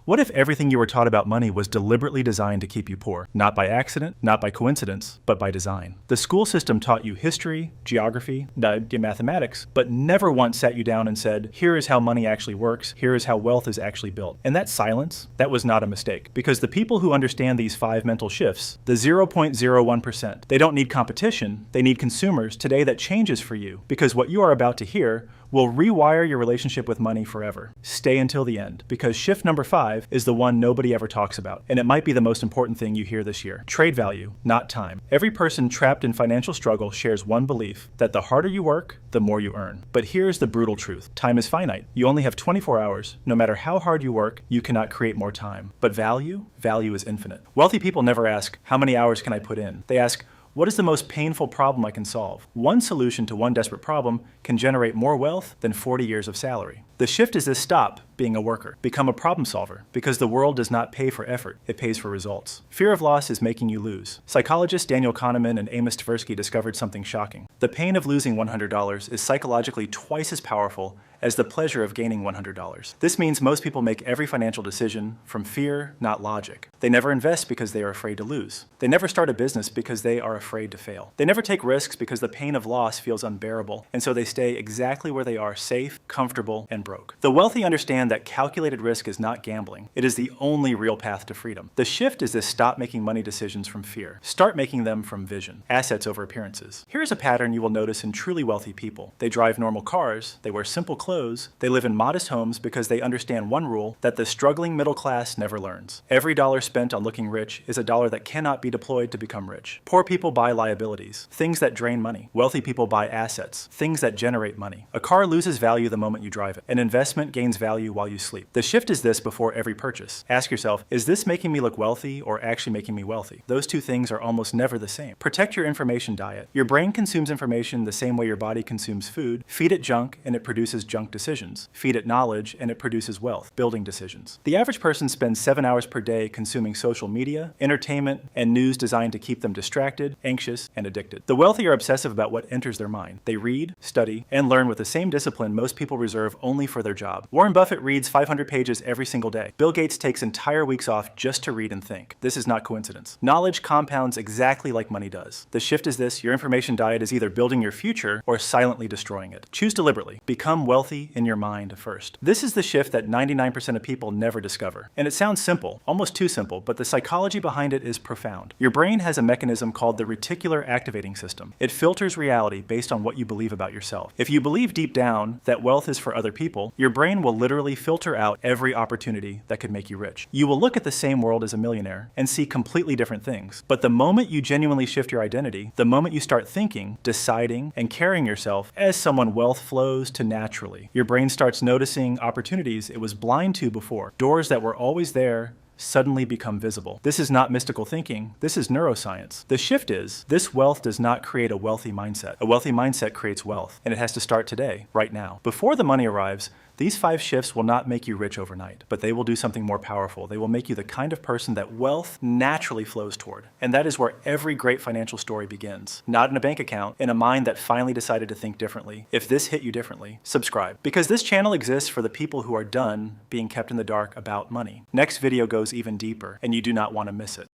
What if everything you were taught about money was deliberately designed to keep you poor? Not by accident, not by coincidence, but by design. The school system taught you history, geography, mathematics, but never once sat you down and said, here is how money actually works, here is how wealth is actually built. And that silence, that was not a mistake. Because the people who understand these 5 mental shifts, the 0.01%, they don't need competition, they need consumers today that changes for you. Because what you are about to hear will rewire your relationship with money forever. Stay until the end, because shift number 5 is the one nobody ever talks about, and it might be the most important thing you hear this year. Trade value, not time. Every person trapped in financial struggle shares one belief, that the harder you work, the more you earn. But here's the brutal truth. Time is finite. You only have 24 hours. No matter how hard you work, you cannot create more time. But value is infinite. Wealthy people never ask, how many hours can I put in? They ask, what is the most painful problem I can solve? One solution to one desperate problem can generate more wealth than 40 years of salary. The shift is this: stop being a worker. Become a problem solver, because the world does not pay for effort, it pays for results. Fear of loss is making you lose. Psychologists Daniel Kahneman and Amos Tversky discovered something shocking. The pain of losing $100 is psychologically twice as powerful as the pleasure of gaining $100. This means most people make every financial decision from fear, not logic. They never invest because they are afraid to lose. They never start a business because they are afraid to fail. They never take risks because the pain of loss feels unbearable, and so they stay exactly where they are, safe, comfortable, and broke. The wealthy understand that calculated risk is not gambling. It is the only real path to freedom. The shift is this: stop making money decisions from fear. Start making them from vision. Assets over appearances. Here's a pattern you will notice in truly wealthy people. They drive normal cars, they wear simple clothes, they live in modest homes because they understand one rule that the struggling middle class never learns. Every dollar spent on looking rich is a dollar that cannot be deployed to become rich. Poor people buy liabilities, things that drain money. Wealthy people buy assets, things that generate money. A car loses value the moment you drive it. An investment gains value while you sleep. The shift is this before every purchase. Ask yourself, is this making me look wealthy or actually making me wealthy? Those two things are almost never the same. Protect your information diet. Your brain consumes information the same way your body consumes food. Feed it junk and it produces junk decisions. Feed it knowledge and it produces wealth, building decisions. The average person spends 7 hours per day consuming social media, entertainment, and news designed to keep them distracted, anxious, and addicted. The wealthy are obsessive about what enters their mind. They read, study, and learn with the same discipline most people reserve only for their job. Warren Buffett reads 500 pages every single day. Bill Gates takes entire weeks off just to read and think. This is not coincidence. Knowledge compounds exactly like money does. The shift is this: your information diet is either building your future or silently destroying it. Choose deliberately. Become wealthy in your mind first. This is the shift that 99% of people never discover. And it sounds simple, almost too simple, but the psychology behind it is profound. Your brain has a mechanism called the reticular activating system. It filters reality based on what you believe about yourself. If you believe deep down that wealth is for other people, your brain will literally filter out every opportunity that could make you rich. You will look at the same world as a millionaire and see completely different things. But the moment you genuinely shift your identity, the moment you start thinking, deciding, and carrying yourself as someone wealth flows to naturally, your brain starts noticing opportunities it was blind to before. Doors that were always there suddenly become visible. This is not mystical thinking, this is neuroscience. The shift is, this wealth does not create a wealthy mindset. A wealthy mindset creates wealth, and it has to start today, right now. Before the money arrives, these 5 shifts will not make you rich overnight, but they will do something more powerful. They will make you the kind of person that wealth naturally flows toward. And that is where every great financial story begins. Not in a bank account, in a mind that finally decided to think differently. If this hit you differently, subscribe. Because this channel exists for the people who are done being kept in the dark about money. Next video goes even deeper, and you do not want to miss it.